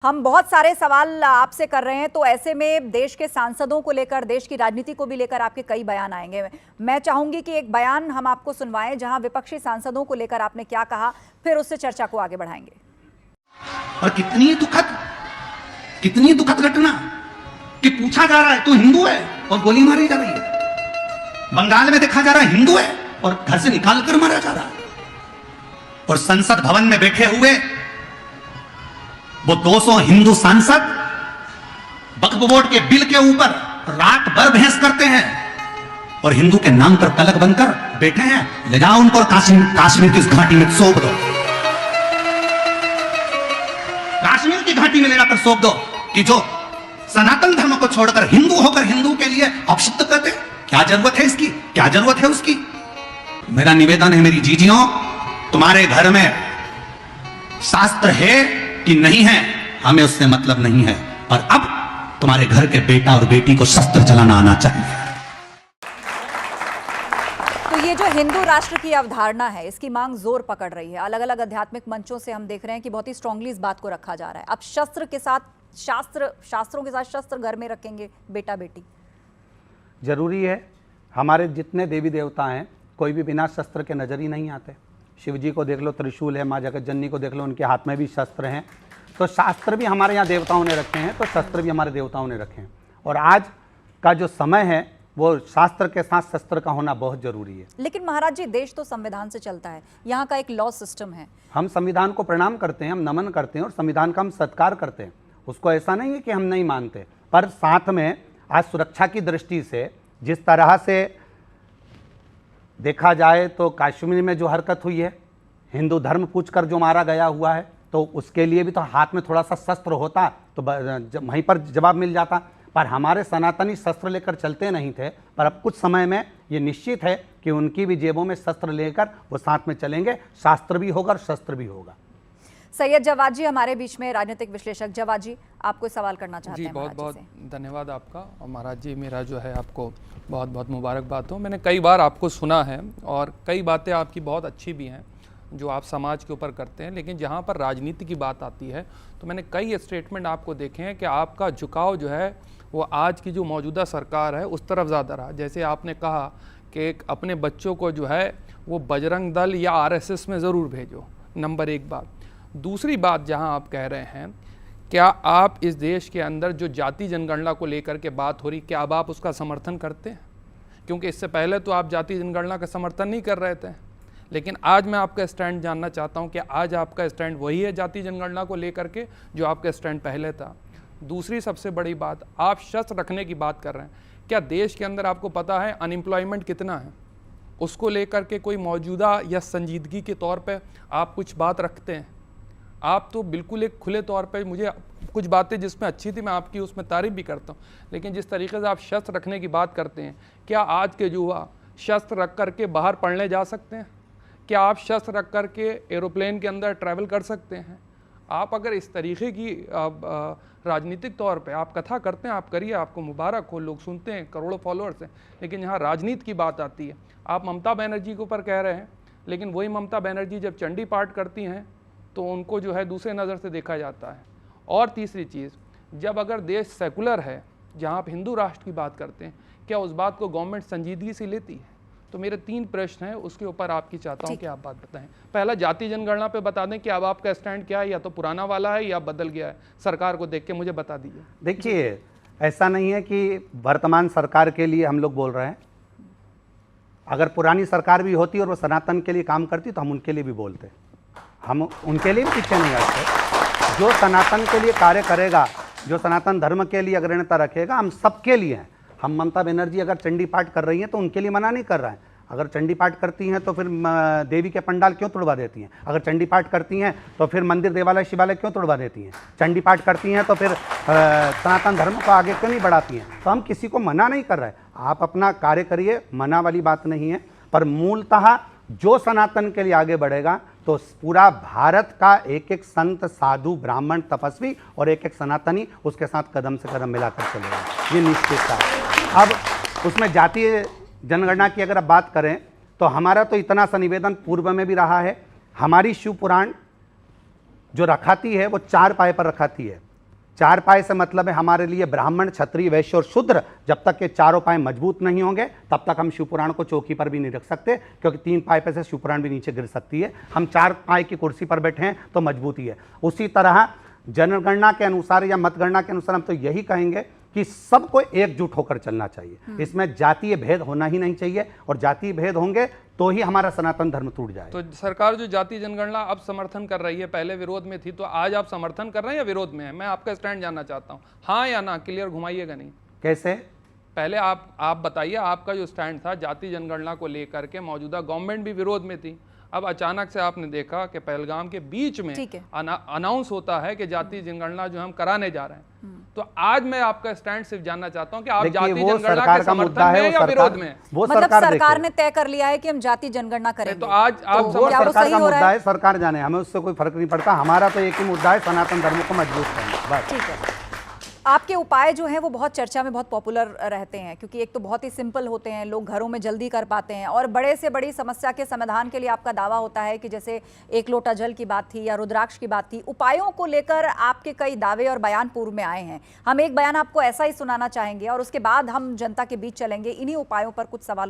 हम बहुत सारे सवाल आपसे कर रहे हैं, तो ऐसे में देश के सांसदों को लेकर, देश की राजनीति को भी लेकर आपके कई बयान आएंगे। मैं चाहूंगी कि एक बयान हम आपको सुनवाएं जहां विपक्षी सांसदों को लेकर आपने क्या कहा, फिर उससे चर्चा को आगे बढ़ाएंगे। और कितनी दुखद घटना कि पूछा जा रहा है तू हिंदू है और गोली मारी जा रही है। बंगाल में देखा जा रहा है हिंदू है और घर से निकाल कर मारा जा रहा है। और संसद भवन में बैठे हुए वो 200 हिंदू सांसद वक्फ बोर्ड के बिल के ऊपर रात भर बहस करते हैं और हिंदू के नाम पर कलंक बनकर बैठे हैं। ले जाओ उनको काश्मीर की घाटी में सौंप दो, काश्मीर की घाटी में ले जाकर सौंप दो कि जो सनातन धर्म को छोड़कर हिंदू होकर हिंदू के लिए अपशब्द करते। क्या जरूरत है इसकी, क्या जरूरत है उसकी। मेरा निवेदन है मेरी जीजियों, तुम्हारे घर में शास्त्र है कि नहीं है हमें उससे मतलब नहीं है, और अब तुम्हारे घर के बेटा और बेटी को शस्त्र चलाना आना चाहिए। तो ये जो हिंदू राष्ट्र की अवधारणा है, इसकी मांग जोर पकड़ रही है। अलग अलग आध्यात्मिक मंचों से हम देख रहे हैं कि बहुत ही स्ट्रांगली इस बात को रखा जा रहा है। अब शस्त्र के साथ शास्त्रों के साथ शस्त्र घर में रखेंगे बेटा बेटी। जरूरी है। हमारे जितने देवी देवता हैं कोई भी बिना शस्त्र के नजर ही नहीं आते। शिव जी को देख लो, त्रिशूल है। माँ जगत जननी को देख लो, उनके हाथ में भी शस्त्र हैं। तो शास्त्र भी हमारे यहाँ देवताओं ने रखे हैं, तो शस्त्र भी हमारे देवताओं ने रखे हैं। और आज का जो समय है वो शास्त्र के साथ शस्त्र का होना बहुत जरूरी है। लेकिन महाराज जी, देश तो संविधान से चलता है, यहाँ का एक लॉ सिस्टम है। हम संविधान को प्रणाम करते हैं, हम नमन करते हैं और संविधान का हम सत्कार करते हैं। उसको ऐसा नहीं है कि हम नहीं मानते, पर साथ में आज सुरक्षा की दृष्टि से जिस तरह से देखा जाए तो कश्मीर में जो हरकत हुई है, हिंदू धर्म पूछकर जो मारा गया हुआ है, तो उसके लिए भी तो हाथ में थोड़ा सा शस्त्र होता तो वहीं पर जवाब मिल जाता। पर हमारे सनातनी शस्त्र लेकर चलते नहीं थे, पर अब कुछ समय में ये निश्चित है कि उनकी भी जेबों में शस्त्र लेकर वो साथ में चलेंगे। शास्त्र भी होगा और शस्त्र भी होगा। सैयद जवाद जी हमारे बीच में, राजनीतिक विश्लेषक। जवाद जी, आपको सवाल करना चाहते हैं। बहुत बहुत धन्यवाद आपका। और महाराज जी, मेरा जो है आपको बहुत बहुत मुबारकबाद हो। मैंने कई बार आपको सुना है और कई बातें आपकी बहुत अच्छी भी हैं जो आप समाज के ऊपर करते हैं, लेकिन जहाँ पर राजनीति की बात आती है तो मैंने कई स्टेटमेंट आपको देखे हैं कि आपका झुकाव जो है वो आज की जो मौजूदा सरकार है उस तरफ ज़्यादा रहा। जैसे आपने कहा कि अपने बच्चों को जो है वो बजरंग दल या आरएसएस में ज़रूर भेजो, नंबर एक बात। दूसरी बात, जहां आप कह रहे हैं, क्या आप इस देश के अंदर जो जाति जनगणना को लेकर के बात हो रही, क्या अब आप उसका समर्थन करते हैं? क्योंकि इससे पहले तो आप जाति जनगणना का समर्थन नहीं कर रहे थे, लेकिन आज मैं आपका स्टैंड जानना चाहता हूं कि आज आपका स्टैंड वही है जाति जनगणना को लेकर के जो आपका स्टैंड पहले था। दूसरी सबसे बड़ी बात, आप शस्त्र रखने की बात कर रहे हैं। क्या देश के अंदर आपको पता है अनएम्प्लॉयमेंट कितना है? उसको लेकर के कोई मौजूदा या संजीदगी के तौर पर आप कुछ बात रखते हैं? आप तो बिल्कुल एक खुले तौर पे, मुझे कुछ बातें जिसमें अच्छी थी मैं आपकी उसमें तारीफ भी करता हूँ, लेकिन जिस तरीके से आप शस्त्र रखने की बात करते हैं, क्या आज के युवा शस्त्र रख करके बाहर पढ़ने जा सकते हैं? क्या आप शस्त्र रख करके एरोप्लेन के अंदर ट्रैवल कर सकते हैं? आप अगर इस तरीके की राजनीतिक तौर पे आप कथा करते हैं, आप करिए, आपको मुबारक हो, लोग सुनते हैं, करोड़ों फॉलोअर्स हैं। लेकिन यहाँ राजनीति की बात आती है, आप ममता बनर्जी के ऊपर कह रहे हैं, लेकिन वही ममता बनर्जी जब चंडी पाठ करती हैं तो उनको जो है दूसरे नज़र से देखा जाता है। और तीसरी चीज़, जब अगर देश सेकुलर है, जहाँ आप हिंदू राष्ट्र की बात करते हैं, क्या उस बात को गवर्नमेंट संजीदगी से लेती है? तो मेरे 3 प्रश्न हैं, उसके ऊपर आपकी चाहता हूँ कि आप बात बताएं। पहला, जाति जनगणना पे बता दें कि अब आपका स्टैंड क्या है, या तो पुराना वाला है या बदल गया है, सरकार को देख के मुझे बता दीजिए। देखिए, ऐसा नहीं है कि वर्तमान सरकार के लिए हम लोग बोल रहे हैं। अगर पुरानी सरकार भी होती और वो सनातन के लिए काम करती तो हम उनके लिए भी बोलते। हम उनके लिए भी पीछे नहीं हटते। जो सनातन के लिए कार्य करेगा, जो सनातन धर्म के लिए अग्रणता रखेगा, हम सबके लिए हैं। हम ममता बनर्जी अगर चंडी पाठ कर रही हैं तो उनके लिए मना नहीं कर रहा है। अगर चंडी पाठ करती हैं तो फिर देवी के पंडाल क्यों तोड़वा देती हैं? अगर चंडी पाठ करती हैं तो फिर मंदिर, देवालय, शिवालय क्यों तोड़वा देती हैं? चंडी पाठ करती हैं तो फिर सनातन धर्म को आगे क्यों नहीं बढ़ाती हैं? तो हम किसी को मना नहीं कर रहे हैं। आप अपना कार्य करिए, मना वाली बात नहीं है। पर मूलतः जो सनातन के लिए आगे बढ़ेगा तो पूरा भारत का एक एक संत, साधु, ब्राह्मण, तपस्वी और एक एक सनातनी उसके साथ कदम से कदम मिलाकर चलेगा, ये निश्चितता है। अब उसमें जातीय जनगणना की अगर आप बात करें तो हमारा तो इतना सा निवेदन पूर्व में भी रहा है। हमारी शिव पुराण जो रखाती है वो 4 पाए पर रखाती है। 4 पाए से मतलब है हमारे लिए ब्राह्मण, क्षत्रिय, वैश्य और शूद्र। जब तक के चारों पाए मजबूत नहीं होंगे तब तक हम शिवपुराण को चौकी पर भी नहीं रख सकते, क्योंकि 3 पाए पे से शिवपुराण भी नीचे गिर सकती है। हम 4 पाए की कुर्सी पर बैठे हैं तो मजबूती है। उसी तरह जनगणना के अनुसार या मतगणना के अनुसार हम तो यही कहेंगे कि सबको एकजुट होकर चलना चाहिए। इसमें जातीय भेद होना ही नहीं चाहिए, और जातीय भेद होंगे तो ही हमारा सनातन धर्म टूट जाए। तो सरकार जो जाति जनगणना अब समर्थन कर रही है, पहले विरोध में थी, तो आज आप समर्थन कर रहे हैं या विरोध में है? मैं आपका स्टैंड जानना चाहता हूँ, हाँ या ना, क्लियर घुमाइएगा नहीं। कैसे? पहले आप बताइए, आपका जो स्टैंड था जाति जनगणना को लेकर के, मौजूदा गवर्नमेंट भी विरोध में थी, अब अचानक से आपने देखा कि पहलगाम के बीच में अनाउंस होता है कि जाति जनगणना जो हम कराने जा रहे हैं। तो आज मैं आपका स्टैंड सिर्फ जानना चाहता हूं कि आप जाति जनगणना के समर्थन में या विरोध में? वो मतलब सरकार ने तय कर लिया है कि हम जाति जनगणना करेंगे, तो आज आप वो सरकार का मुद्दा है, सरकार जाने, हमें उससे कोई फर्क नहीं पड़ता। हमारा तो एक ही मुद्दा है, सनातन धर्म को मजबूत करना, बस। ठीक है। आपके उपाय जो हैं वो बहुत चर्चा में बहुत पॉपुलर रहते हैं, क्योंकि एक तो बहुत ही सिंपल होते हैं, लोग घरों में जल्दी कर पाते हैं, और बड़े से बड़ी समस्या के समाधान के लिए आपका दावा होता है कि जैसे 1 लोटा जल की बात थी या रुद्राक्ष की बात थी। उपायों को लेकर आपके कई दावे और बयान पूर्व में आए हैं। हम एक बयान आपको ऐसा ही सुनाना चाहेंगे और उसके बाद हम जनता के बीच चलेंगे। इन्हीं उपायों पर कुछ सवाल